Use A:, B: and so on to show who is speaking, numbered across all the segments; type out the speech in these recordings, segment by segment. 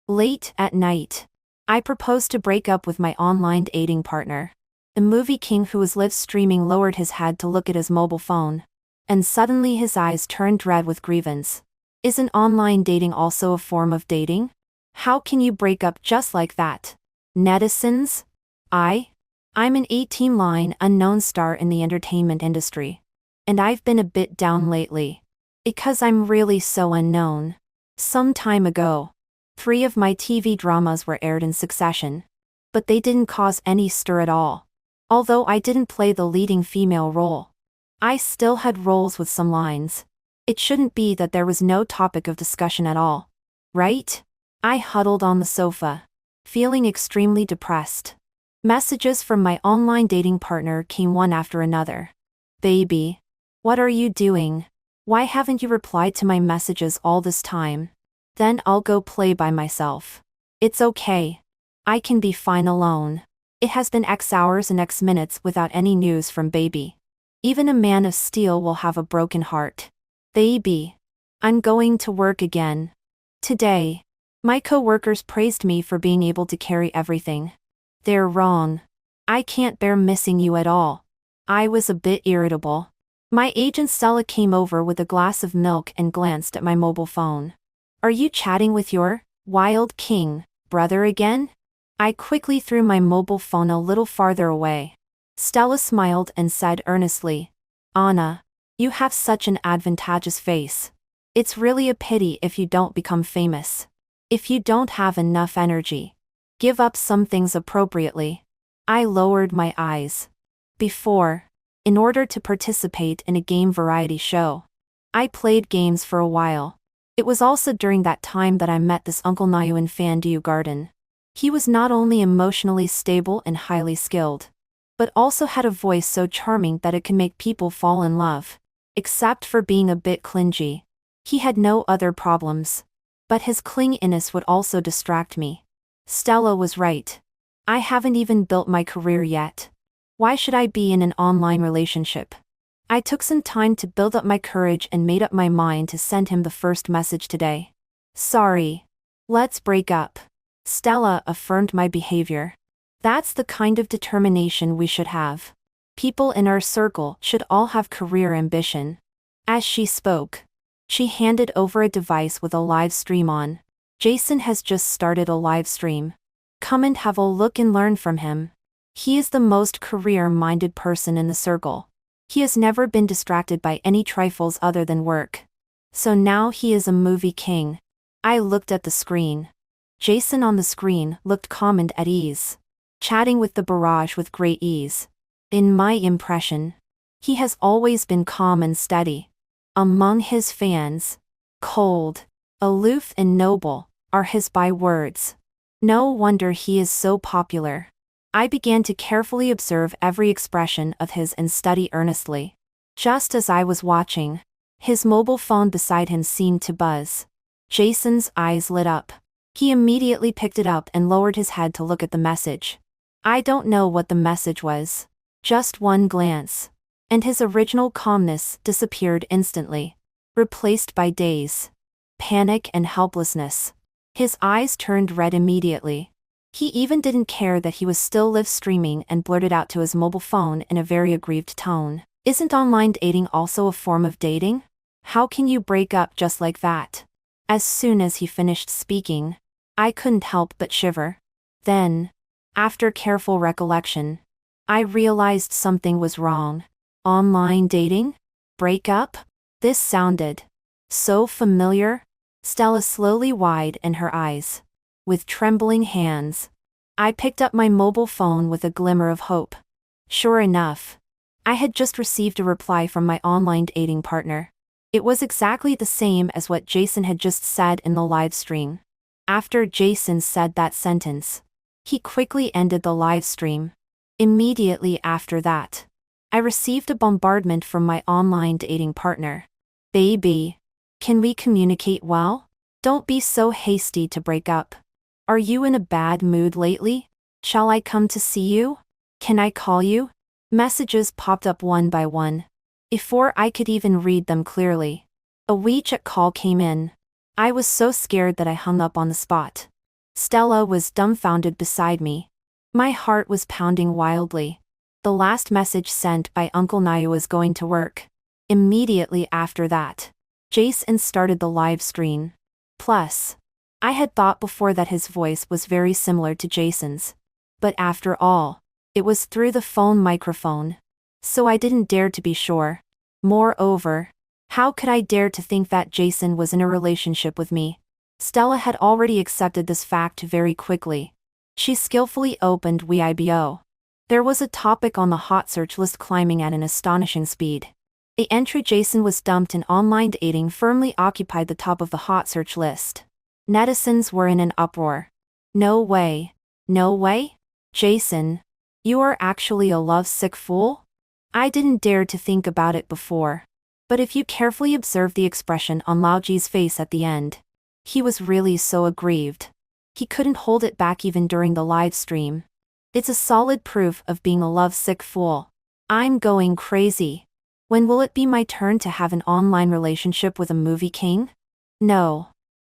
A: Late at night, I proposed to break up with my online dating partner. The movie king who was live streaming lowered his head to look at his mobile phone. And suddenly his eyes turned red with grievance. Isn't online dating also a form of dating? How can you break up just like that? Netizens? I'm an 18-line unknown star in the entertainment industry. And I've been a bit down lately. Because I'm really so unknown. Some time ago, 3 of my TV dramas were aired in succession. But they didn't cause any stir at all. Although I didn't play the leading female role, I still had roles with some lines. It shouldn't be that there was no topic of discussion at all. Right? I huddled on the sofa, feeling extremely depressed. Messages from my online dating partner came one after another. Baby, what are you doing? Why haven't you replied to my messages all this time? Then I'll go play by myself. It's okay. I can be fine alone. It has been X hours and X minutes without any news from baby. Even a man of steel will have a broken heart. Baby, I'm going to work again. Today, my co-workers praised me for being able to carry everything. They're wrong. I can't bear missing you at all. I was a bit irritable. My agent Stella came over with a glass of milk and glanced at my mobile phone. Are you chatting with your wild king brother again? I quickly threw my mobile phone a little farther away. Stella smiled and said earnestly, Anna, you have such an advantageous face. It's really a pity if you don't become famous. If you don't have enough energy, give up some things appropriately. I lowered my eyes. Before, in order to participate in a game variety show, I played games for a while. It was also during that time that I met this Uncle Nayu in Fandiu Garden. He was not only emotionally stable and highly skilled, but also had a voice so charming that it can make people fall in love. Except for being a bit clingy. He had no other problems. But his clinginess would also distract me. Stella was right. I haven't even built my career yet. Why should I be in an online relationship? I took some time to build up my courage and made up my mind to send him the first message today. Sorry. Let's break up. Stella affirmed my behavior. That's the kind of determination we should have. People in our circle should all have career ambition. As she spoke, she handed over a device with a live stream on. Jason has just started a live stream. Come and have a look and learn from him. He is the most career-minded person in the circle. He has never been distracted by any trifles other than work. So now he is a movie king. I looked at the screen. Jason on the screen looked calm and at ease, chatting with the barrage with great ease. In my impression, he has always been calm and steady. Among his fans, cold, aloof and noble, are his bywords. No wonder he is so popular. I began to carefully observe every expression of his and study earnestly. Just as I was watching, his mobile phone beside him seemed to buzz. Jason's eyes lit up. He immediately picked it up and lowered his head to look at the message. I don't know what the message was. Just one glance. And his original calmness disappeared instantly, replaced by daze, panic and helplessness. His eyes turned red immediately. He even didn't care that he was still live streaming and blurted out to his mobile phone in a very aggrieved tone. Isn't online dating also a form of dating? How can you break up just like that? As soon as he finished speaking, I couldn't help but shiver. Then, after careful recollection, I realized something was wrong. Online dating? Break up? This sounded so familiar. Stella slowly widened her eyes. With trembling hands, I picked up my mobile phone with a glimmer of hope. Sure enough, I had just received a reply from my online dating partner. It was exactly the same as what Jason had just said in the live stream. After Jason said that sentence, he quickly ended the live stream. Immediately after that, I received a bombardment from my online dating partner. Baby, can we communicate well? Don't be so hasty to break up. Are you in a bad mood lately? Shall I come to see you? Can I call you? Messages popped up one by one. Before I could even read them clearly, a WeChat call came in. I was so scared that I hung up on the spot. Stella was dumbfounded beside me. My heart was pounding wildly. The last message sent by Uncle Naya was going to work. Immediately after that, Jason started the live stream. Plus, I had thought before that his voice was very similar to Jason's. But after all, it was through the phone microphone. So I didn't dare to be sure. Moreover, how could I dare to think that Jason was in a relationship with me? Stella had already accepted this fact very quickly. She skillfully opened Weibo. There was a topic on the hot search list climbing at an astonishing speed. The entry "Jason was dumped in online dating" firmly occupied the top of the hot search list. Netizens were in an uproar. No way. No way? Jason, you are actually a lovesick fool? I didn't dare to think about it before. But if you carefully observe the expression on Laoji's face at the end, he was really so aggrieved. He couldn't hold it back even during the live stream. It's a solid proof of being a lovesick fool. I'm going crazy. When will it be my turn to have an online relationship with a movie king? No.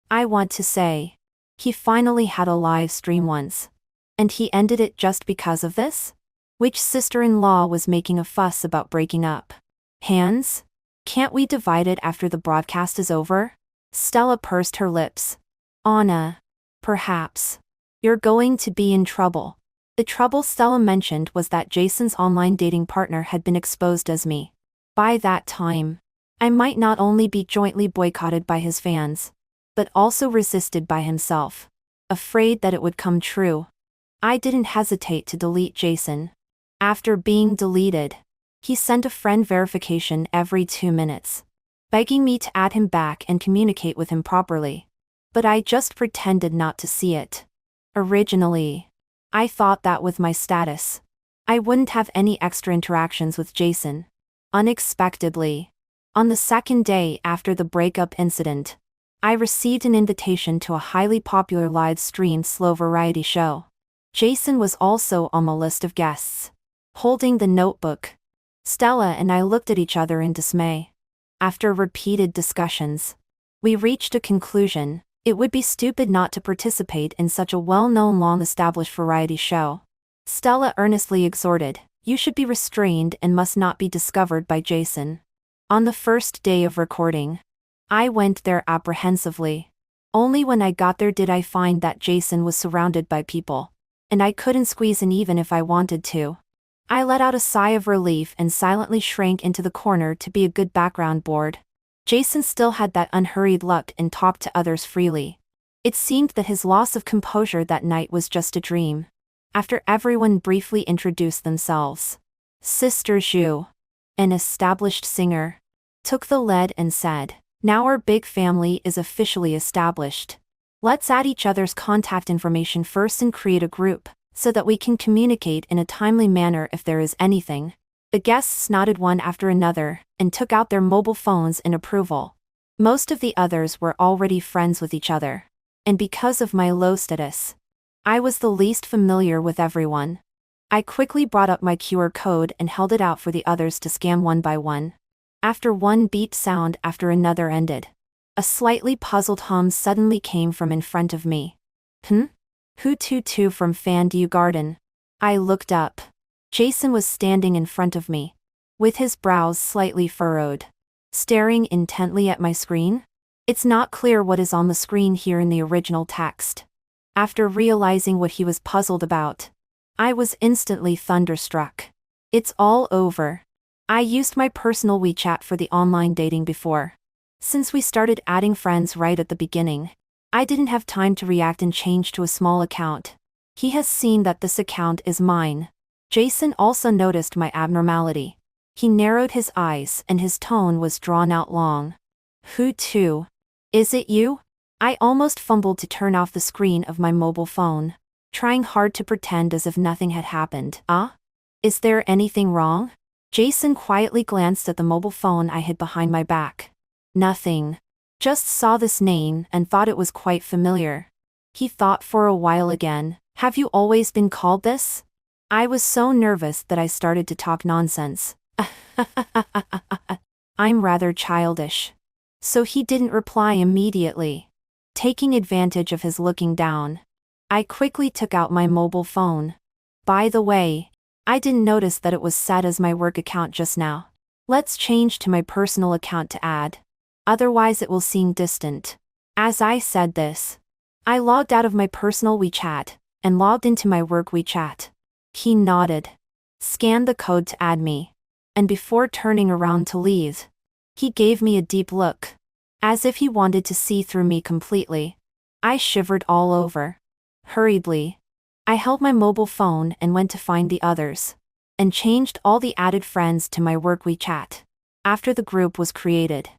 A: I want to say, he finally had a live stream once. And he ended it just because of this? Which sister-in-law was making a fuss about breaking up? Hands? Can't we divide it after the broadcast is over? Stella pursed her lips. Anna. Perhaps. You're going to be in trouble. The trouble Stella mentioned was that Jason's online dating partner had been exposed as me. By that time, I might not only be jointly boycotted by his fans, but also resisted by himself. Afraid that it would come true, I didn't hesitate to delete Jason. After being deleted, he sent a friend verification every 2 minutes, begging me to add him back and communicate with him properly. But I just pretended not to see it. Originally, I thought that with my status, I wouldn't have any extra interactions with Jason. Unexpectedly, on the second day after the breakup incident, I received an invitation to a highly popular live-stream slow variety show. Jason was also on the list of guests. Holding the notebook, Stella and I looked at each other in dismay. After repeated discussions, we reached a conclusion: it would be stupid not to participate in such a well-known, long-established variety show. Stella earnestly exhorted, "You should be restrained and must not be discovered by Jason." On the first day of recording, I went there apprehensively. Only when I got there did I find that Jason was surrounded by people, and I couldn't squeeze in even if I wanted to. I let out a sigh of relief and silently shrank into the corner to be a good background board. Jason still had that unhurried look and talked to others freely. It seemed that his loss of composure that night was just a dream. After everyone briefly introduced themselves, Sister Zhu, an established singer, took the lead and said, "Now our big family is officially established. Let's add each other's contact information first and create a group, so that we can communicate in a timely manner if there is anything." The guests nodded one after another, and took out their mobile phones in approval. Most of the others were already friends with each other. And because of my low status, I was the least familiar with everyone. I quickly brought up my QR code and held it out for the others to scan one by one. After one beep sound after another ended, a slightly puzzled hum suddenly came from in front of me. Who to from Fandew Garden? I looked up. Jason was standing in front of me, with his brows slightly furrowed, staring intently at my screen. It's not clear what is on the screen here in the original text. After realizing what he was puzzled about, I was instantly thunderstruck. It's all over. I used my personal WeChat for the online dating before. Since we started adding friends right at the beginning, I didn't have time to react and change to a small account. He has seen that this account is mine. Jason also noticed my abnormality. He narrowed his eyes and his tone was drawn out long. "Who to? Is it you?" I almost fumbled to turn off the screen of my mobile phone, trying hard to pretend as if nothing had happened. Is there anything wrong? Jason quietly glanced at the mobile phone I hid behind my back. Nothing. Just saw this name and thought it was quite familiar. He thought for a while again. "Have you always been called this?" I was so nervous that I started to talk nonsense. I'm rather childish. So he didn't reply immediately. Taking advantage of his looking down, I quickly took out my mobile phone. By the way, I didn't notice that it was set as my work account just now. Let's change to my personal account to add. Otherwise it will seem distant. As I said this, I logged out of my personal WeChat and logged into my work WeChat. He nodded, scanned the code to add me, and before turning around to leave, he gave me a deep look, as if he wanted to see through me completely. I shivered all over. Hurriedly, I held my mobile phone and went to find the others, and changed all the added friends to my work WeChat. After the group was created,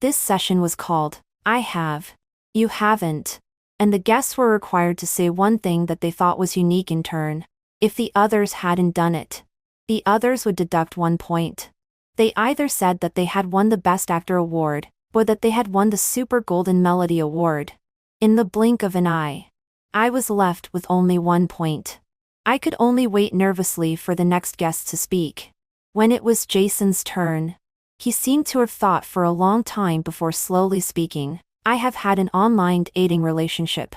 A: this session was called, I have, you haven't, and the guests were required to say one thing that they thought was unique in turn. If the others hadn't done it, the others would deduct 1 point. They either said that they had won the Best Actor award, or that they had won the Super Golden Melody award. In the blink of an eye, I was left with only 1 point. I could only wait nervously for the next guest to speak. When it was Jason's turn, he seemed to have thought for a long time before slowly speaking. I have had an online dating relationship.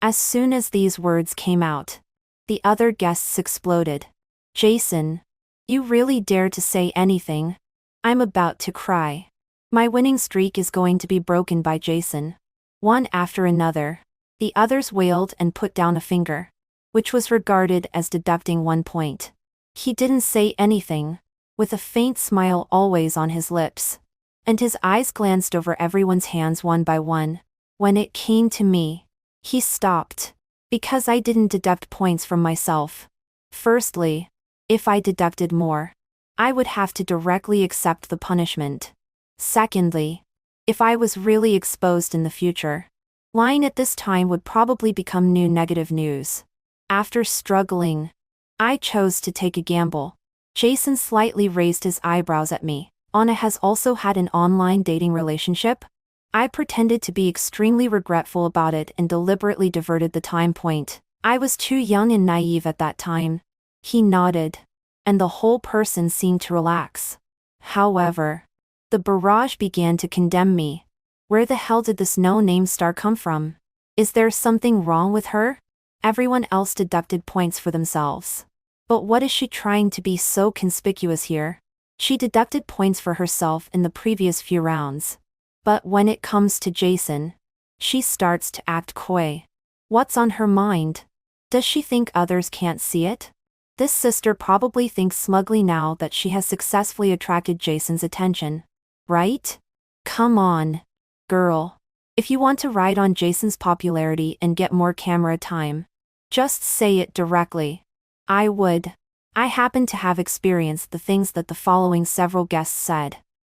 A: As soon as these words came out, the other guests exploded. Jason, you really dare to say anything? I'm about to cry. My winning streak is going to be broken by Jason. One after another, the others wailed and put down a finger, which was regarded as deducting 1 point. He didn't say anything, with a faint smile always on his lips, and his eyes glanced over everyone's hands one by one. When it came to me, he stopped, because I didn't deduct points from myself. Firstly, if I deducted more, I would have to directly accept the punishment. Secondly, if I was really exposed in the future, lying at this time would probably become new negative news. After struggling, I chose to take a gamble. Jason slightly raised his eyebrows at me. Anna has also had an online dating relationship? I pretended to be extremely regretful about it and deliberately diverted the time point. I was too young and naive at that time. He nodded, and the whole person seemed to relax. However, the barrage began to condemn me. Where the hell did this no-name star come from? Is there something wrong with her? Everyone else deducted points for themselves. But what is she trying to be so conspicuous here? She deducted points for herself in the previous few rounds. But when it comes to Jason, she starts to act coy. What's on her mind? Does she think others can't see it? This sister probably thinks smugly now that she has successfully attracted Jason's attention. Right? Come on, girl. If you want to ride on Jason's popularity and get more camera time, just say it directly. I would. I happen to have experienced the things that the following several guests said.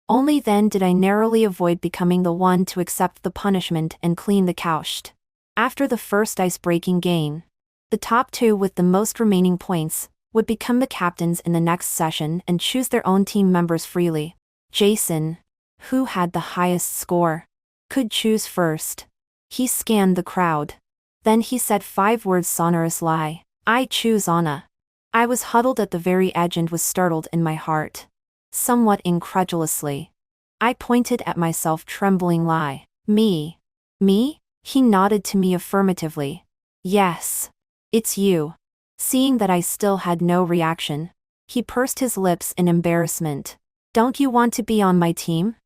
A: Only then did I narrowly avoid becoming the one to accept the punishment and clean the couch. After the first ice-breaking game, the top 2 with the most remaining points would become the captains in the next session and choose their own team members freely. Jason, who had the highest score, could choose first. He scanned the crowd. Then he said 5 words sonorous lie. I choose Anna. I was huddled at the very edge and was startled in my heart. Somewhat incredulously, I pointed at myself, trembling lie. Me? Me? He nodded to me affirmatively. Yes. It's you. Seeing that I still had no reaction, he pursed his lips in embarrassment. Don't you want to be on my team?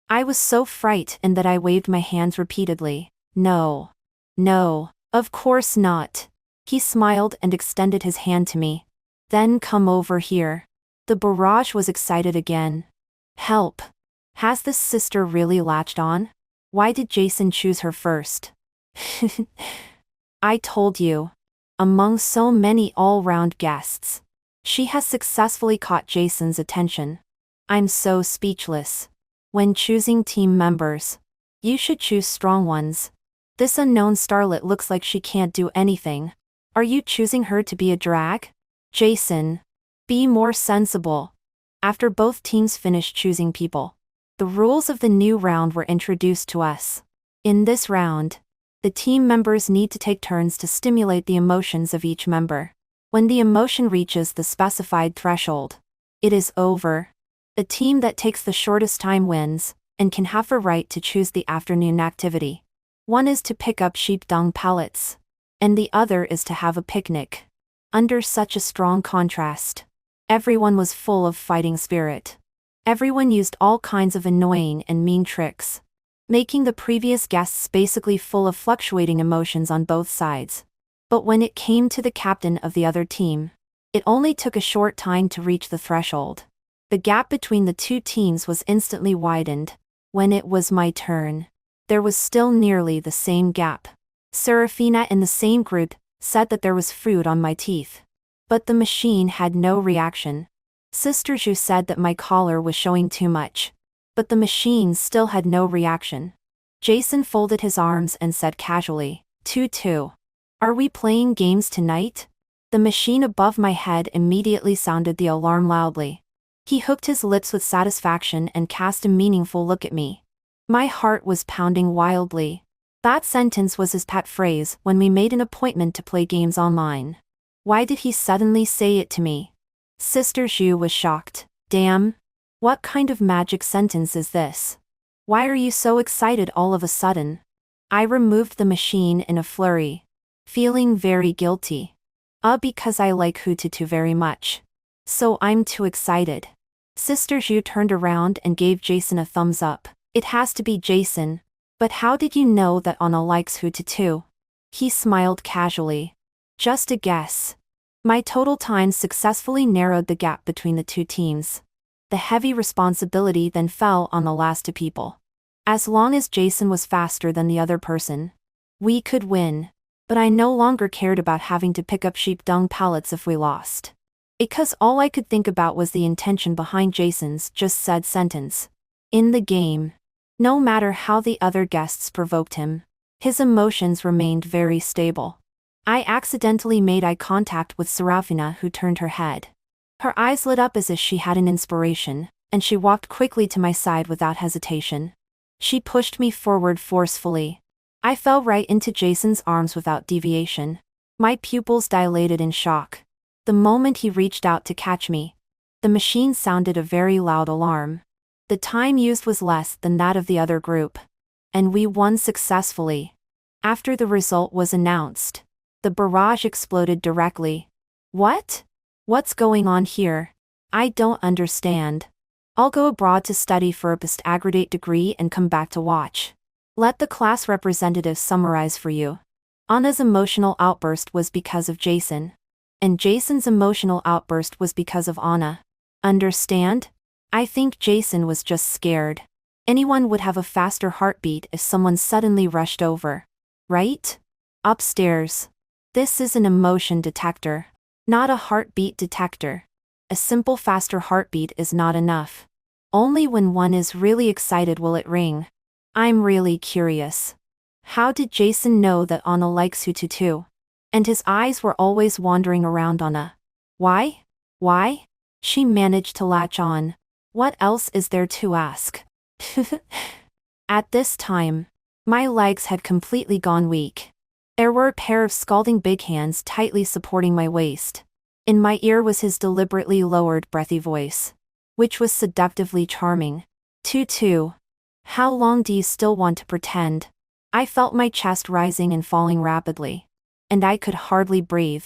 A: I was so frightened that I waved my hands repeatedly. No. No, of course not. He smiled and extended his hand to me. Then come over here. The barrage was excited again. Help. Has this sister really latched on? Why did Jason choose her first? I told you. Among so many all-round guests, she has successfully caught Jason's attention. I'm so speechless. When choosing team members, you should choose strong ones. This unknown starlet looks like she can't do anything. Are you choosing her to be a drag? Jason, be more sensible. After both teams finished choosing people, the rules of the new round were introduced to us. In this round, the team members need to take turns to stimulate the emotions of each member. When the emotion reaches the specified threshold, it is over. The team that takes the shortest time wins, and can have a right to choose the afternoon activity. One is to pick up sheep dung pellets. and the other is to have a picnic. Under such a strong contrast, everyone was full of fighting spirit. Everyone used all kinds of annoying and mean tricks, making the previous guests basically full of fluctuating emotions on both sides. But when it came to the captain of the other team, it only took a short time to reach the threshold. The gap between the two teams was instantly widened. When it was my turn, there was still nearly the same gap. Serafina in the same group said that there was food on my teeth. But the machine had no reaction. Sister Zhu said that my collar was showing too much. But the machine still had no reaction. Jason folded his arms and said casually, 2-2. Are we playing games tonight? The machine above my head immediately sounded the alarm loudly. He hooked his lips with satisfaction and cast a meaningful look at me. My heart was pounding wildly. That sentence was his pet phrase when we made an appointment to play games online. Why did he suddenly say it to me? Sister Zhu was shocked. Damn. What kind of magic sentence is this? Why are you so excited all of a sudden? I removed the machine in a flurry, feeling very guilty. Because I like Hututu very much. So I'm too excited. Sister Zhu turned around and gave Jason a thumbs up. It has to be Jason. But how did you know that Anna likes Hututu? He smiled casually. Just a guess. My total time successfully narrowed the gap between the two teams. The heavy responsibility then fell on the last two people. As long as Jason was faster than the other person, we could win. But I no longer cared about having to pick up sheep dung pallets if we lost. Because all I could think about was the intention behind Jason's just said sentence. In the game, no matter how the other guests provoked him, his emotions remained very stable. I accidentally made eye contact with Serafina, who turned her head. Her eyes lit up as if she had an inspiration, and she walked quickly to my side without hesitation. She pushed me forward forcefully. I fell right into Jason's arms without deviation. My pupils dilated in shock. The moment he reached out to catch me, the machine sounded a very loud alarm. The time used was less than that of the other group. And we won successfully. After the result was announced, the barrage exploded directly. What? What's going on here? I don't understand. I'll go abroad to study for a postgraduate degree and come back to watch. Let the class representative summarize for you. Anna's emotional outburst was because of Jason. And Jason's emotional outburst was because of Anna. Understand? I think Jason was just scared. Anyone would have a faster heartbeat if someone suddenly rushed over. Right? Upstairs. This is an emotion detector, not a heartbeat detector. A simple faster heartbeat is not enough. Only when one is really excited will it ring. I'm really curious. How did Jason know that Anna likes Hututu? And his eyes were always wandering around Anna. Why? Why? She managed to latch on. What else is there to ask? At this time, my legs had completely gone weak. There were a pair of scalding big hands tightly supporting my waist. In my ear was his deliberately lowered breathy voice, which was seductively charming. 2-2. How long do you still want to pretend? I felt my chest rising and falling rapidly. And I could hardly breathe.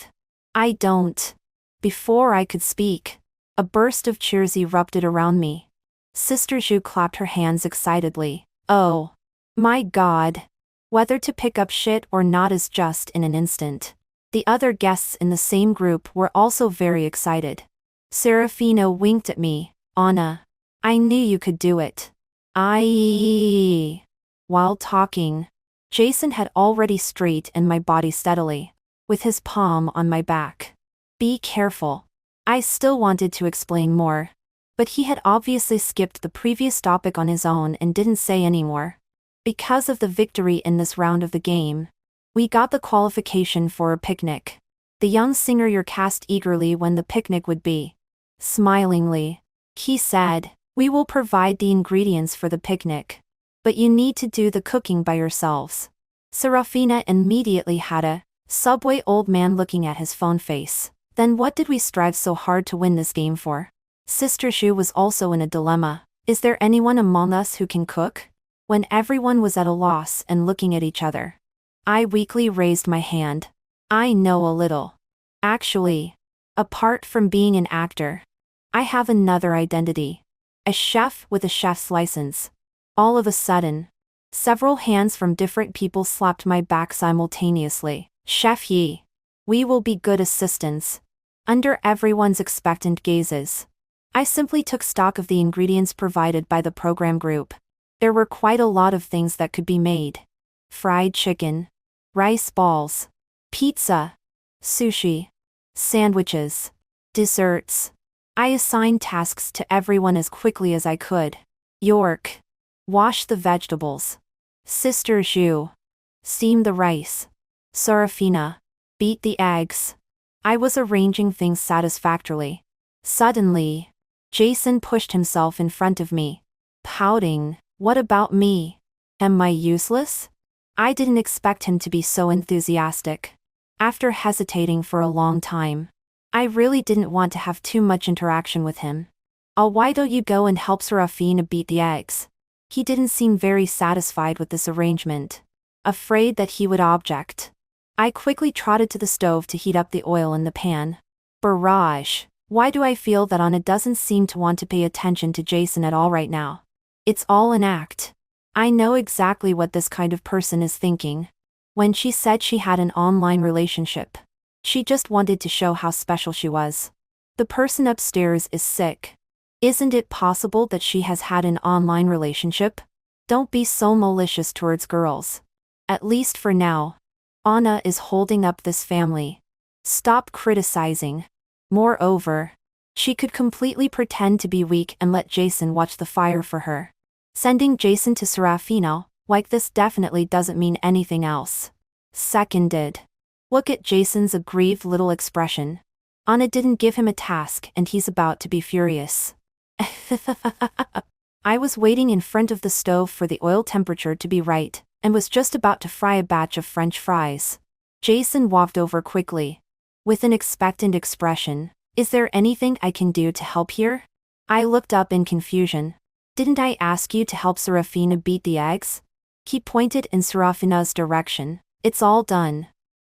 A: I don't. Before I could speak, a burst of cheers erupted around me. Sister Zhu clapped her hands excitedly. Oh. My God. Whether to pick up shit or not is just in an instant. The other guests in the same group were also very excited. Serafina winked at me. Anna. I knew you could do it. While talking, Jason had already straightened my body steadily, with his palm on my back. Be careful. I still wanted to explain more, but he had obviously skipped the previous topic on his own and didn't say any more. Because of the victory in this round of the game, we got the qualification for a picnic. The young singer asked eagerly when the picnic would be. Smilingly, he said, we will provide the ingredients for the picnic, but you need to do the cooking by yourselves. Serafina immediately had a subway old man looking at his phone face. Then what did we strive so hard to win this game for? Sister Zhu was also in a dilemma. Is there anyone among us who can cook? When everyone was at a loss and looking at each other, I weakly raised my hand. I know a little. Actually, apart from being an actor, I have another identity. A chef with a chef's license. All of a sudden, several hands from different people slapped my back simultaneously. Chef Yi. We will be good assistants. Under everyone's expectant gazes, I simply took stock of the ingredients provided by the program group. There were quite a lot of things that could be made. Fried chicken, rice balls, pizza, sushi, sandwiches, desserts. I assigned tasks to everyone as quickly as I could. York. Wash the vegetables. Sister Zhu. Steam the rice. Serafina. Beat the eggs. I was arranging things satisfactorily. Suddenly, Jason pushed himself in front of me, pouting. What about me? Am I useless? I didn't expect him to be so enthusiastic. After hesitating for a long time, I really didn't want to have too much interaction with him. Oh, why don't you go and help Serafina beat the eggs? He didn't seem very satisfied with this arrangement. Afraid that he would object, I quickly trotted to the stove to heat up the oil in the pan. Barrage. Why do I feel that Anna doesn't seem to want to pay attention to Jason at all right now? It's all an act. I know exactly what this kind of person is thinking. When she said she had an online relationship, she just wanted to show how special she was. The person upstairs is sick. Isn't it possible that she has had an online relationship? Don't be so malicious towards girls. At least for now. Anna is holding up this family. Stop criticizing. Moreover, she could completely pretend to be weak and let Jason watch the fire for her. Sending Jason to Serafina like this definitely doesn't mean anything else. Seconded. Look at Jason's aggrieved little expression. Anna didn't give him a task and he's about to be furious. I was waiting in front of the stove for the oil temperature to be right, and was just about to fry a batch of French fries. Jason walked over quickly. With an expectant expression, is there anything I can do to help here? I looked up in confusion. Didn't I ask you to help Serafina beat the eggs? He pointed in Serafina's direction. It's all done.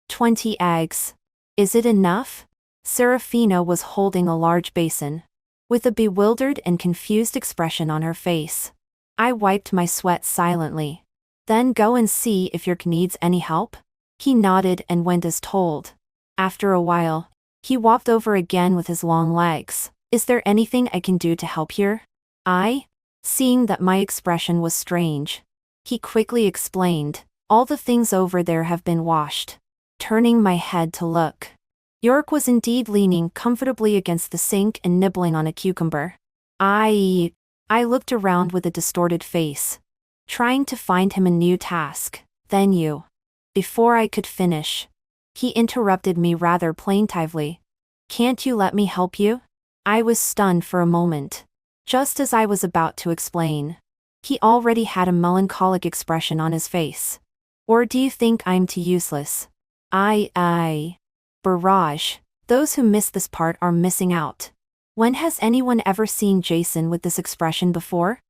A: 20 eggs. Is it enough? Serafina was holding a large basin, with a bewildered and confused expression on her face. I wiped my sweat silently. Then go and see if Yerk needs any help? He nodded and went as told. After a while, he walked over again with his long legs. Is there anything I can do to help here? Seeing that my expression was strange, he quickly explained, all the things over there have been washed. Turning my head to look, York was indeed leaning comfortably against the sink and nibbling on a cucumber. I looked around with a distorted face, trying to find him a new task. Then you. Before I could finish, he interrupted me rather plaintively. Can't you let me help you? I was stunned for a moment. Just as I was about to explain, he already had a melancholic expression on his face. Or do you think I'm too useless? Barrage. Those who miss this part are missing out. When has anyone ever seen Jason with this expression before?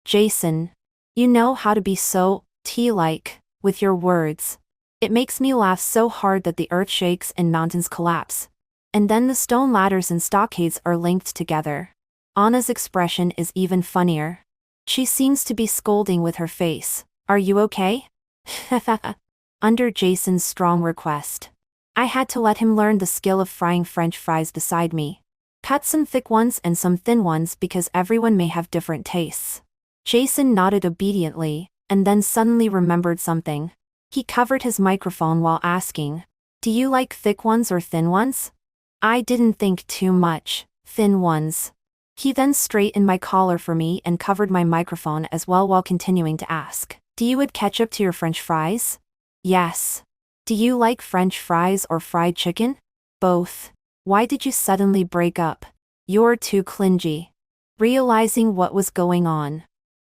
A: Jason, you know how to be so tea-like with your words. It makes me laugh so hard that the earth shakes and mountains collapse. And then the stone ladders and stockades are linked together. Anna's expression is even funnier. She seems to be scolding with her face. Are you okay? Under Jason's strong request, I had to let him learn the skill of frying French fries beside me. Cut some thick ones and some thin ones because everyone may have different tastes. Jason nodded obediently, and then suddenly remembered something. He covered his microphone while asking, do you like thick ones or thin ones? I didn't think too much. Thin ones. He then straightened my collar for me and covered my microphone as well while continuing to ask, do you add ketchup to your French fries? Yes. Do you like French fries or fried chicken? Both. Why did you suddenly break up? You're too clingy. Realizing what was going on,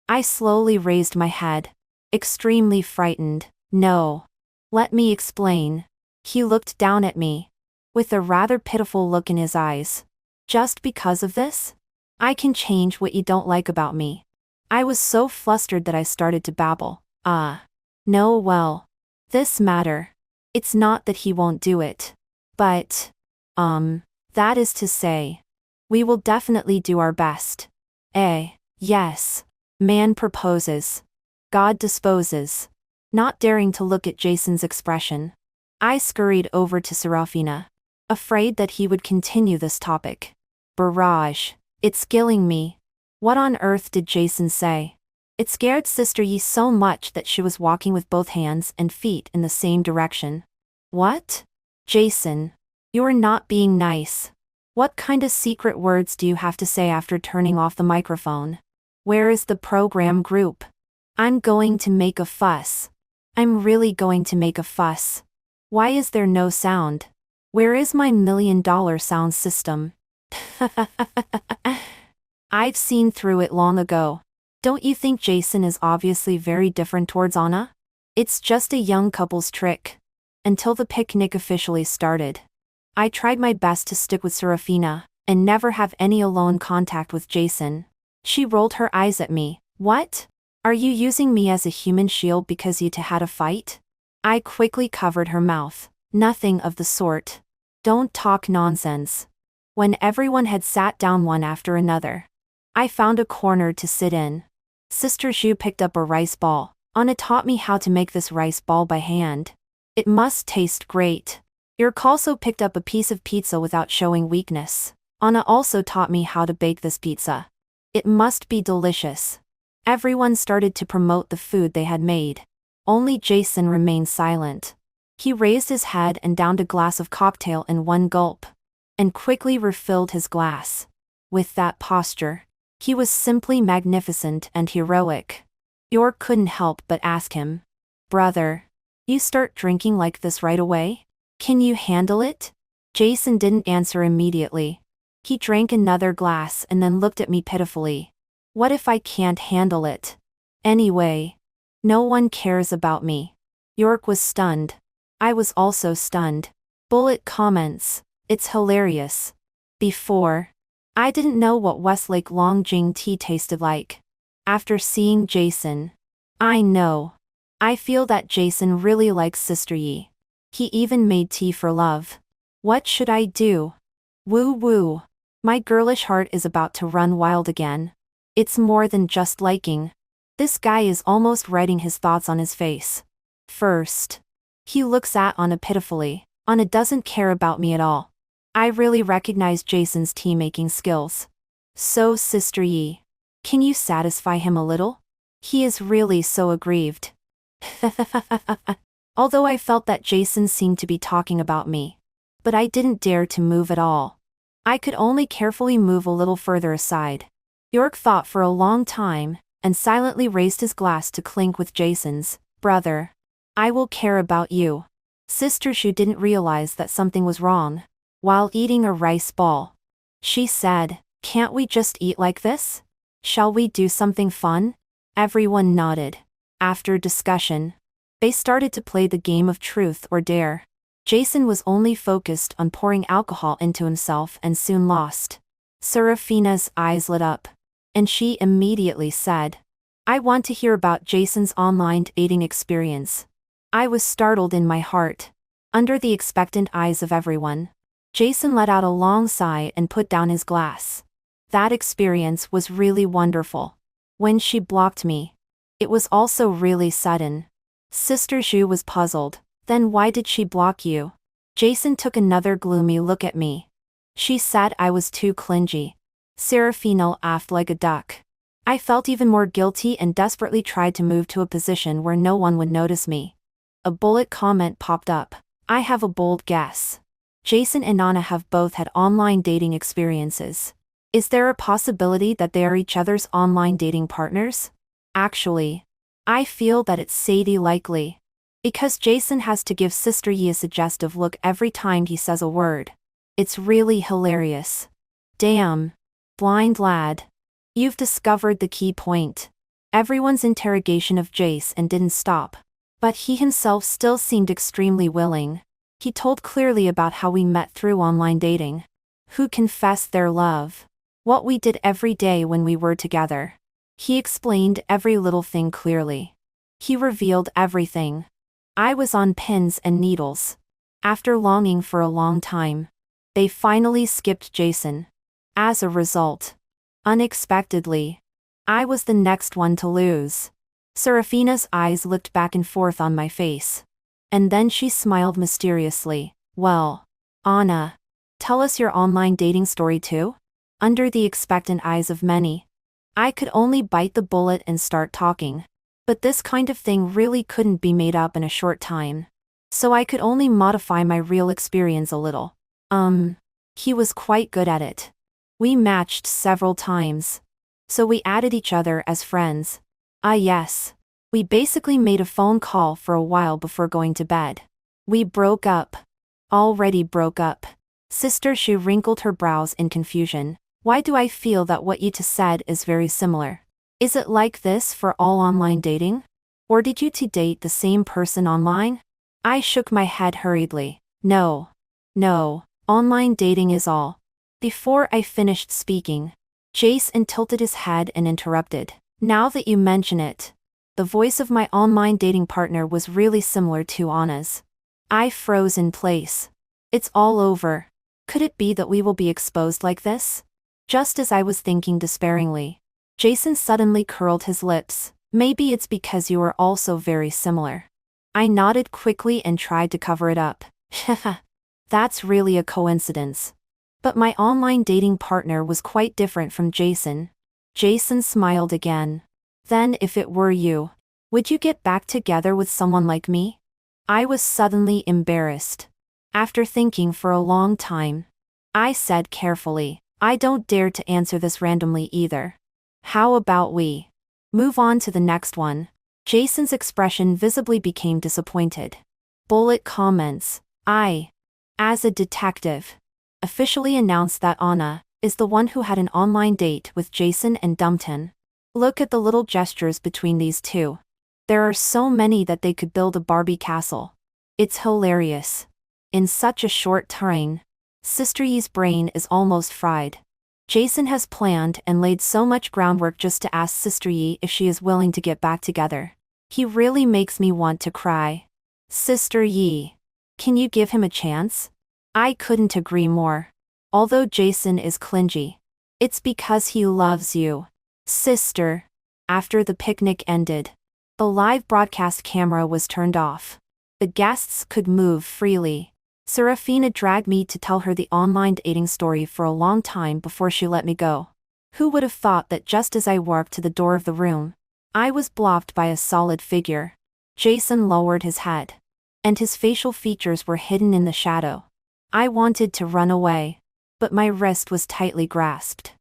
A: I slowly raised my head. Extremely frightened. No. Let me explain. He looked down at me, with a rather pitiful look in his eyes. Just because of this? I can change what you don't like about me. I was so flustered that I started to babble. No, well. this matter. It's not that he won't do it. But, that is to say, we will definitely do our best. Yes. Man proposes. God disposes. Not daring to look at Jason's expression, I scurried over to Serafina, afraid that he would continue this topic. Barrage. It's killing me. What on earth did Jason say? It scared Sister Yi so much that she was walking with both hands and feet in the same direction. What? Jason. You're not being nice. What kind of secret words do you have to say after turning off the microphone? Where is the program group? I'm going to make a fuss. I'm really going to make a fuss. Why is there no sound? Where is my $1 million sound system? I've seen through it long ago. Don't you think Jason is obviously very different towards Anna? It's just a young couple's trick. Until the picnic officially started, I tried my best to stick with Serafina and never have any alone contact with Jason. She rolled her eyes at me. What? Are you using me as a human shield because you two had a fight? I quickly covered her mouth. Nothing of the sort. Don't talk nonsense. When everyone had sat down one after another, I found a corner to sit in. Sister Zhu picked up a rice ball. Anna taught me how to make this rice ball by hand. It must taste great. York also picked up a piece of pizza without showing weakness. Anna also taught me how to bake this pizza. It must be delicious. Everyone started to promote the food they had made. Only Jason remained silent. He raised his head and downed a glass of cocktail in one gulp, and quickly refilled his glass. With that posture, he was simply magnificent and heroic. York couldn't help but ask him, "Brother, you start drinking like this right away? Can you handle it?" Jason didn't answer immediately. He drank another glass and then looked at me pitifully. What if I can't handle it? Anyway, no one cares about me. York was stunned. I was also stunned. Bullet comments. It's hilarious. Before, I didn't know what Westlake Longjing tea tasted like. After seeing Jason, I know. I feel that Jason really likes Sister Yi. He even made tea for love. What should I do? Woo woo. My girlish heart is about to run wild again. It's more than just liking. This guy is almost writing his thoughts on his face. First, he looks at Anna pitifully. Anna doesn't care about me at all. I really recognize Jason's tea-making skills. So Sister Yi, can you satisfy him a little? He is really so aggrieved. Although I felt that Jason seemed to be talking about me, but I didn't dare to move at all. I could only carefully move a little further aside. York thought for a long time, and silently raised his glass to clink with Jason's. Brother, I will care about you. Sister Zhu didn't realize that something was wrong. While eating a rice ball, she said, "Can't we just eat like this? Shall we do something fun?" Everyone nodded. After discussion, they started to play the game of truth or dare. Jason was only focused on pouring alcohol into himself and soon lost. Serafina's eyes lit up, and she immediately said, "I want to hear about Jason's online dating experience." I was startled in my heart. Under the expectant eyes of everyone, Jason let out a long sigh and put down his glass. That experience was really wonderful. When she blocked me, it was also really sudden. Sister Zhu was puzzled. Then why did she block you? Jason took another gloomy look at me. She said I was too clingy. Serafina laughed like a duck. I felt even more guilty and desperately tried to move to a position where no one would notice me. A bullet comment popped up. I have a bold guess. Jason and Anna have both had online dating experiences. Is there a possibility that they are each other's online dating partners? Actually, I feel that it's Sadie likely. Because Jason has to give Sister Yi a suggestive look every time he says a word. It's really hilarious. Damn. Blind lad. You've discovered the key point. Everyone's interrogation of Jason didn't stop. But he himself still seemed extremely willing. He told clearly about how we met through online dating. Who confessed their love. What we did every day when we were together. He explained every little thing clearly. He revealed everything. I was on pins and needles. After longing for a long time, they finally skipped Jason. As a result, unexpectedly, I was the next one to lose. Serafina's eyes looked back and forth on my face. And then she smiled mysteriously. Well, Anna, tell us your online dating story too? Under the expectant eyes of many, I could only bite the bullet and start talking. But this kind of thing really couldn't be made up in a short time. So I could only modify my real experience a little. He was quite good at it. We matched several times. So we added each other as friends. Yes. We basically made a phone call for a while before going to bed. We broke up. Already broke up. Sister, she wrinkled her brows in confusion. Why do I feel that what you just said is very similar? Is it like this for all online dating? Or did you two date the same person online? I shook my head hurriedly. No. Online dating is all. Before I finished speaking, Jason tilted his head and interrupted. Now that you mention it, the voice of my online dating partner was really similar to Anna's. I froze in place. It's all over. Could it be that we will be exposed like this? Just as I was thinking despairingly, Jason suddenly curled his lips. Maybe it's because you are also very similar. I nodded quickly and tried to cover it up. That's really a coincidence. But my online dating partner was quite different from Jason. Jason smiled again. Then if it were you, would you get back together with someone like me? I was suddenly embarrassed. After thinking for a long time, I said carefully, I don't dare to answer this randomly either. How about we move on to the next one? Jason's expression visibly became disappointed. Bullet comments. I, as a detective, officially announced that Anna is the one who had an online date with Jason and Dumpton. Look at the little gestures between these two. There are so many that they could build a Barbie castle. It's hilarious. In such a short time, Sister Yi's brain is almost fried. Jason has planned and laid so much groundwork just to ask Sister Yi if she is willing to get back together. He really makes me want to cry. Sister Yi, can you give him a chance? I couldn't agree more. Although Jason is clingy, it's because he loves you. Sister. After the picnic ended, the live broadcast camera was turned off. The guests could move freely. Serafina dragged me to tell her the online dating story for a long time before she let me go. Who would have thought that just as I walked to the door of the room, I was blocked by a solid figure. Jason lowered his head, and his facial features were hidden in the shadow. I wanted to run away, but my wrist was tightly grasped.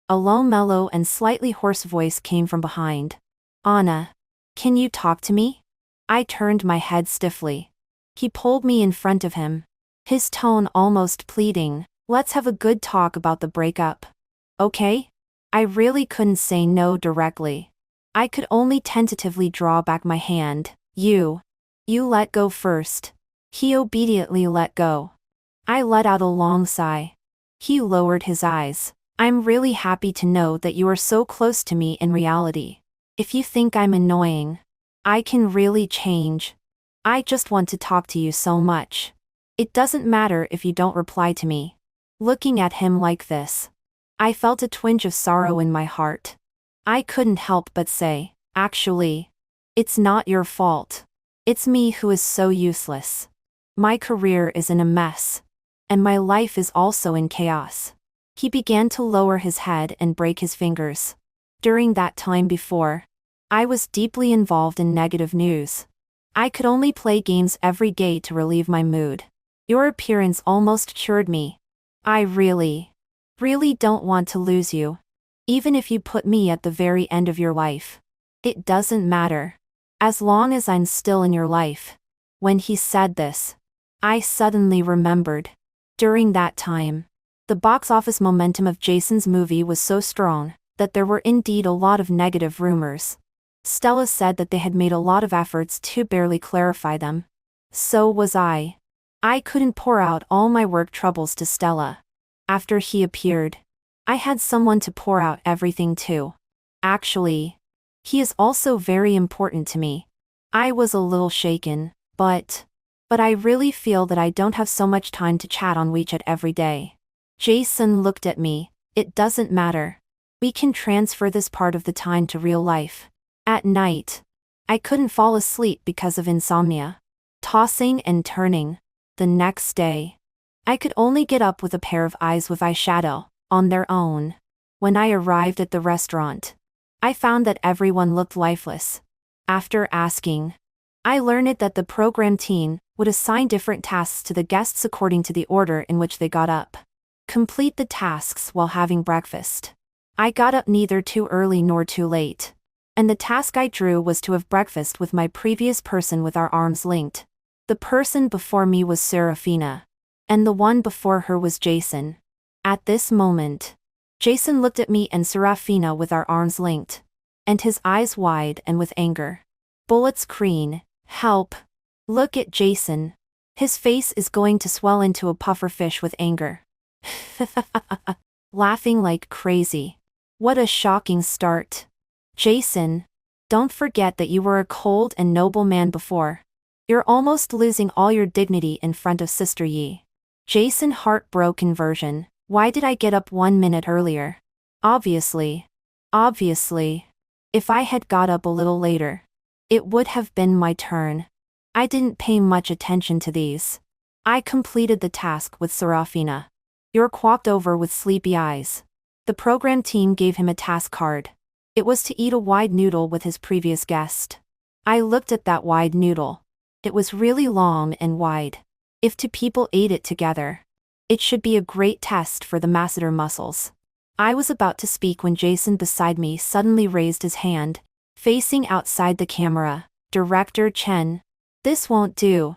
A: A low, mellow and slightly hoarse voice came from behind. Anna, can you talk to me? I turned my head stiffly. He pulled me in front of him, his tone almost pleading. Let's have a good talk about the breakup. Okay? I really couldn't say no directly. I could only tentatively draw back my hand. You let go first. He obediently let go. I let out a long sigh. He lowered his eyes. I'm really happy to know that you are so close to me in reality. If you think I'm annoying, I can really change. I just want to talk to you so much. It doesn't matter if you don't reply to me. Looking at him like this, I felt a twinge of sorrow in my heart. I couldn't help but say, actually, it's not your fault. It's me who is so useless. My career is in a mess. And my life is also in chaos. He began to lower his head and break his fingers. During that time before, I was deeply involved in negative news. I could only play games every day to relieve my mood. Your appearance almost cured me. I really don't want to lose you. Even if you put me at the very end of your life. It doesn't matter. As long as I'm still in your life. When he said this, I suddenly remembered. During that time, the box office momentum of Jason's movie was so strong that there were indeed a lot of negative rumors. Stella said that they had made a lot of efforts to barely clarify them. So was I. I couldn't pour out all my work troubles to Stella. After he appeared, I had someone to pour out everything to. Actually, he is also very important to me. I was a little shaken, But I really feel that I don't have so much time to chat on WeChat every day. Jason looked at me. It doesn't matter. We can transfer this part of the time to real life. At night, I couldn't fall asleep because of insomnia. Tossing and turning. The next day, I could only get up with a pair of eyes with eyeshadow, on their own. When I arrived at the restaurant, I found that everyone looked lifeless. After asking, I learned that the program team would assign different tasks to the guests according to the order in which they got up. Complete the tasks while having breakfast. I got up neither too early nor too late. And the task I drew was to have breakfast with my previous person with our arms linked. The person before me was Serafina. And the one before her was Jason. At this moment, Jason looked at me and Serafina with our arms linked. And his eyes wide and with anger. Bullet screen, help. Look at Jason. His face is going to swell into a pufferfish with anger. Laughing like crazy. What a shocking start. Jason, don't forget that you were a cold and noble man before. You're almost losing all your dignity in front of Sister Yi. Jason heartbroken version. Why did I get up 1 minute earlier? Obviously. If I had got up a little later, it would have been my turn. I didn't pay much attention to these. I completed the task with Serafina. You're quacked over with sleepy eyes. The program team gave him a task card. It was to eat a wide noodle with his previous guest. I looked at that wide noodle. It was really long and wide. If two people ate it together, it should be a great test for the masseter muscles. I was about to speak when Jason beside me suddenly raised his hand, facing outside the camera. Director Chen. This won't do.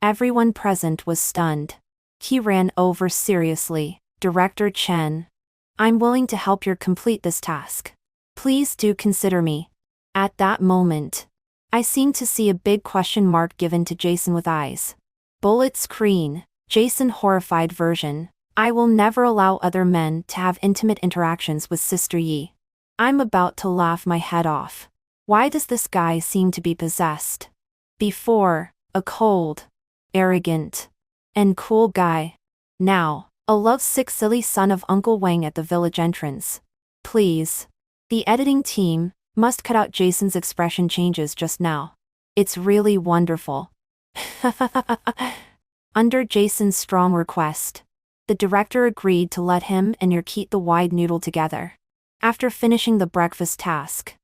A: Everyone present was stunned. He ran over seriously. Director Chen. I'm willing to help you complete this task. Please do consider me. At that moment, I seemed to see a big question mark given to Jason with eyes. Bullet screen. Jason horrified version. I will never allow other men to have intimate interactions with Sister Yi. I'm about to laugh my head off. Why does this guy seem to be possessed? Before, a cold, arrogant, and cool guy. Now, a lovesick silly son of Uncle Wang at the village entrance. Please. The editing team must cut out Jason's expression changes just now. It's really wonderful. Under Jason's strong request, the director agreed to let him and Yerk eat the wide noodle together. After finishing the breakfast task,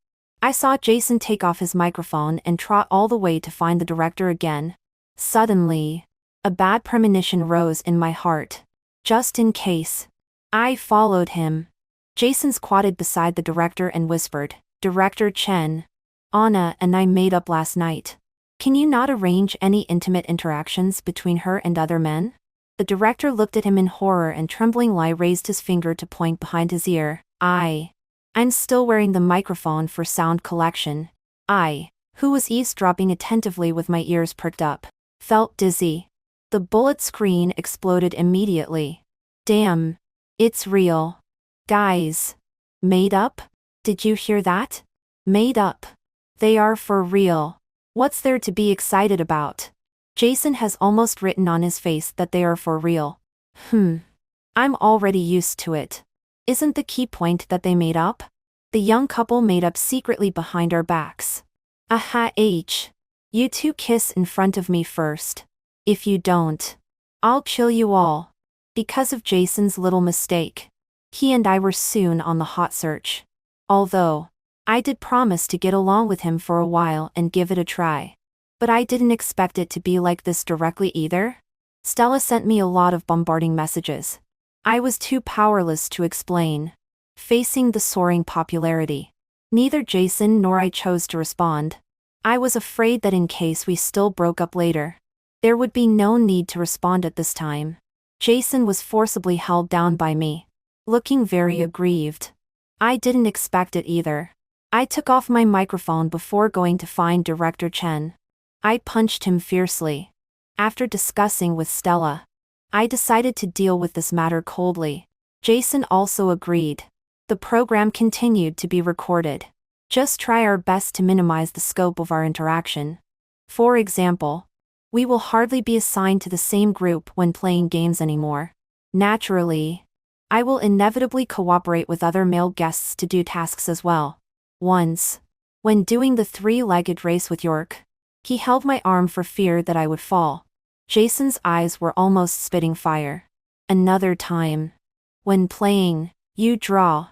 A: I saw Jason take off his microphone and trot all the way to find the director again. Suddenly, a bad premonition rose in my heart. Just in case. I followed him. Jason squatted beside the director and whispered, Director Chen. Anna and I made up last night. Can you not arrange any intimate interactions between her and other men? The director looked at him in horror and tremblingly raised his finger to point behind his ear. I'm still wearing the microphone for sound collection. I, who was eavesdropping attentively with my ears perked up, felt dizzy. The bullet screen exploded immediately. Damn. It's real. Guys. Made up? Did you hear that? Made up. They are for real. What's there to be excited about? Jason has almost written on his face that they are for real. I'm already used to it. Isn't the key point that they made up? The young couple made up secretly behind our backs. You two kiss in front of me first. If you don't, I'll kill you all. Because of Jason's little mistake, he and I were soon on the hot search. Although, I did promise to get along with him for a while and give it a try. But I didn't expect it to be like this directly either. Stella sent me a lot of bombarding messages. I was too powerless to explain. Facing the soaring popularity, neither Jason nor I chose to respond. I was afraid that in case we still broke up later, there would be no need to respond at this time. Jason was forcibly held down by me, looking very aggrieved. I didn't expect it either. I took off my microphone before going to find Director Chen. I punched him fiercely. After discussing with Stella, I decided to deal with this matter coldly. Jason also agreed. The program continued to be recorded. Just try our best to minimize the scope of our interaction. For example, We will hardly be assigned to the same group when playing games anymore. Naturally, I will inevitably cooperate with other male guests to do tasks as well. Once, when doing the three-legged race with York, he held my arm for fear that I would fall. Jason's eyes were almost spitting fire. Another time, when playing, You Draw,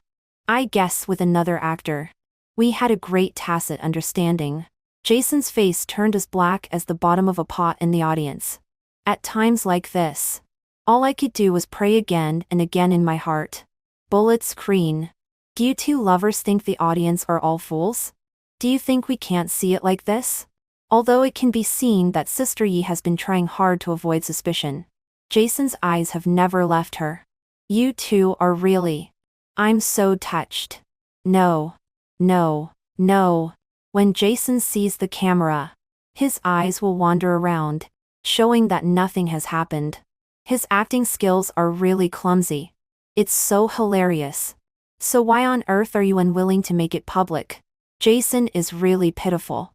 A: I guess with another actor. We had a great tacit understanding. Jason's face turned as black as the bottom of a pot in the audience. At times like this, all I could do was pray again and again in my heart. Bullet screen. Do you two lovers think the audience are all fools? Do you think we can't see it like this? Although it can be seen that Sister Yi has been trying hard to avoid suspicion, Jason's eyes have never left her. You two are really... I'm so touched. No. No. No. When Jason sees the camera, his eyes will wander around, showing that nothing has happened. His acting skills are really clumsy. It's so hilarious. So why on earth are you unwilling to make it public? Jason is really pitiful.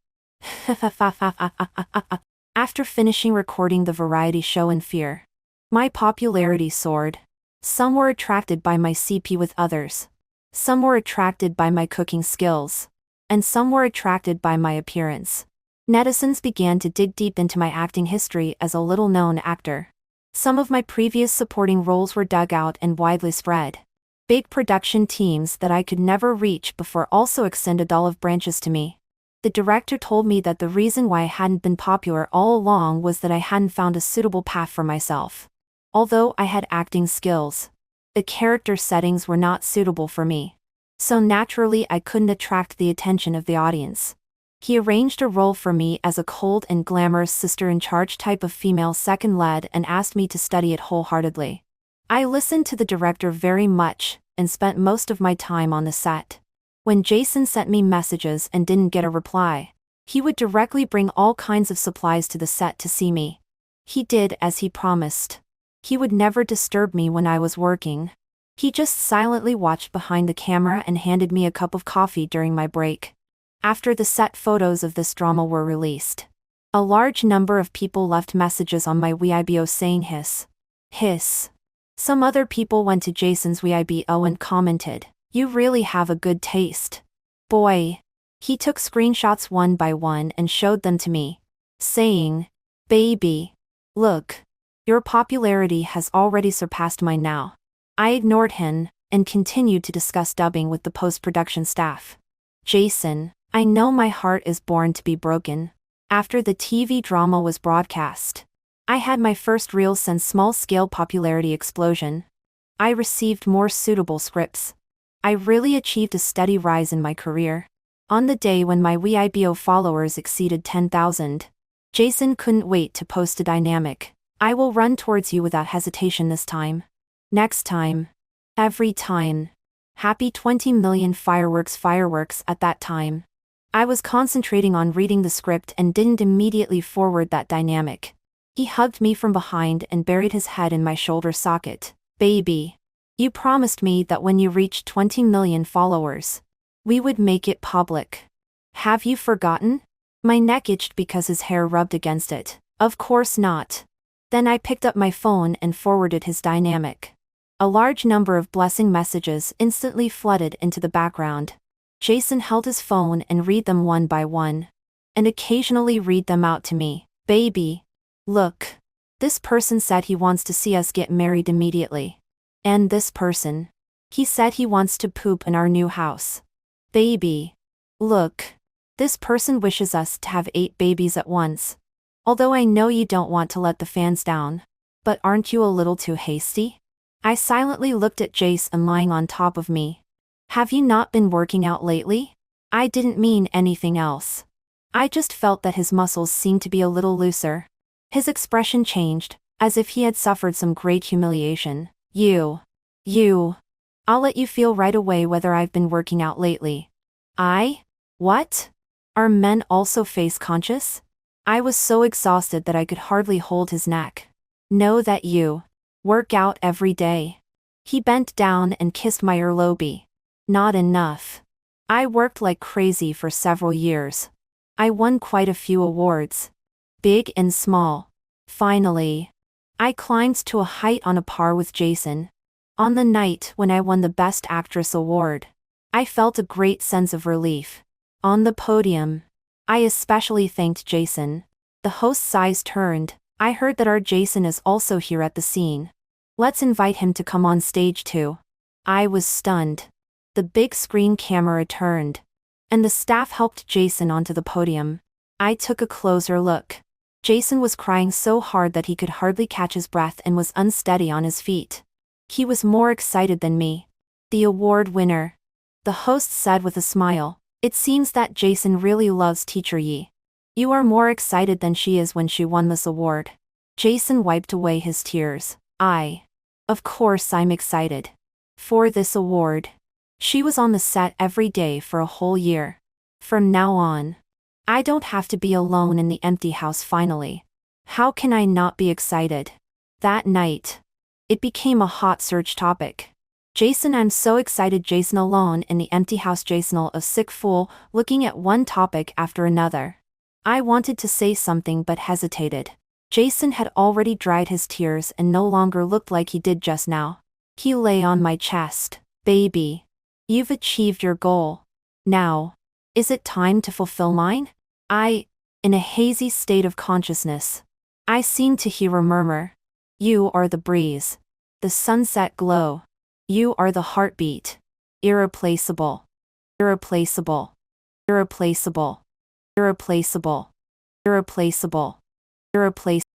A: After finishing recording the variety show in Fear, my popularity soared. Some were attracted by my CP with others. Some were attracted by my cooking skills. And some were attracted by my appearance. Netizens began to dig deep into my acting history as a little-known actor. Some of my previous supporting roles were dug out and widely spread. Big production teams that I could never reach before also extended olive branches to me. The director told me that the reason why I hadn't been popular all along was that I hadn't found a suitable path for myself. Although I had acting skills, the character settings were not suitable for me. So naturally I couldn't attract the attention of the audience. He arranged a role for me as a cold and glamorous sister-in-charge type of female second lead and asked me to study it wholeheartedly. I listened to the director very much and spent most of my time on the set. When Jason sent me messages and didn't get a reply, he would directly bring all kinds of supplies to the set to see me. He did as he promised. He would never disturb me when I was working. He just silently watched behind the camera and handed me a cup of coffee during my break. After the set photos of this drama were released, a large number of people left messages on my Weibo saying hiss. Hiss. Some other people went to Jason's Weibo and commented, "You really have a good taste." Boy. He took screenshots one by one and showed them to me, saying, "Baby. Look. Your popularity has already surpassed mine now." I ignored him and continued to discuss dubbing with the post-production staff. Jason, I know my heart is born to be broken. After the TV drama was broadcast, I had my first real sense small-scale popularity explosion. I received more suitable scripts. I really achieved a steady rise in my career. On the day when my Weibo followers exceeded 10,000, Jason couldn't wait to post a dynamic, "I will run towards you without hesitation this time. Next time. Every time. Happy 20 million fireworks at that time." I was concentrating on reading the script and didn't immediately forward that dynamic. He hugged me from behind and buried his head in my shoulder socket. "Baby. You promised me that when you reached 20 million followers, we would make it public. Have you forgotten?" My neck itched because his hair rubbed against it. "Of course not." Then I picked up my phone and forwarded his dynamic. A large number of blessing messages instantly flooded into the background. Jason held his phone and read them one by one. And occasionally read them out to me. "Baby. Look. This person said he wants to see us get married immediately. And this person. He said he wants to poop in our new house. Baby. Look. This person wishes us to have 8 babies at once. Although I know you don't want to let the fans down. But aren't you a little too hasty?" I silently looked at Jason lying on top of me. "Have you not been working out lately?" I didn't mean anything else. I just felt that his muscles seemed to be a little looser. His expression changed, as if he had suffered some great humiliation. You. I'll let you feel right away whether I've been working out lately." What? Are men also face conscious? I was so exhausted that I could hardly hold his neck. "Know that you work out every day." He bent down and kissed my earlobe. "Not enough. I worked like crazy for several years. I won quite a few awards. big and small. Finally, I climbed to a height on a par with Jason. On the night when I won the Best Actress award, I felt a great sense of relief. On the podium, I especially thanked Jason. The host's eyes turned. I heard that our Jason is also here at the scene. Let's invite him to come on stage too. I was stunned. The big screen camera turned, and the staff helped Jason onto the podium. I took a closer look. Jason was crying so hard that he could hardly catch his breath and was unsteady on his feet. He was more excited than me. The award winner, the host said with a smile. It seems that Jason really loves Teacher Yi. You are more excited than she is when she won this award. Jason wiped away his tears. Of course I'm excited. For this award. She was on the set every day for a whole year. From now on, I don't have to be alone in the empty house finally. How can I not be excited? That night, it became a hot search topic. Jason, I'm so excited. Jason alone in the empty house. Jason a sick fool, looking at one topic after another. I wanted to say something but hesitated. Jason had already dried his tears and no longer looked like he did just now. He lay on my chest. Baby, you've achieved your goal. Now, is it time to fulfill mine? In a hazy state of consciousness, I seemed to hear a murmur. You are the breeze, the sunset glow. You are the heartbeat. Irreplaceable. Irreplaceable. Irreplaceable. Irreplaceable. Irreplaceable. Irreplaceable.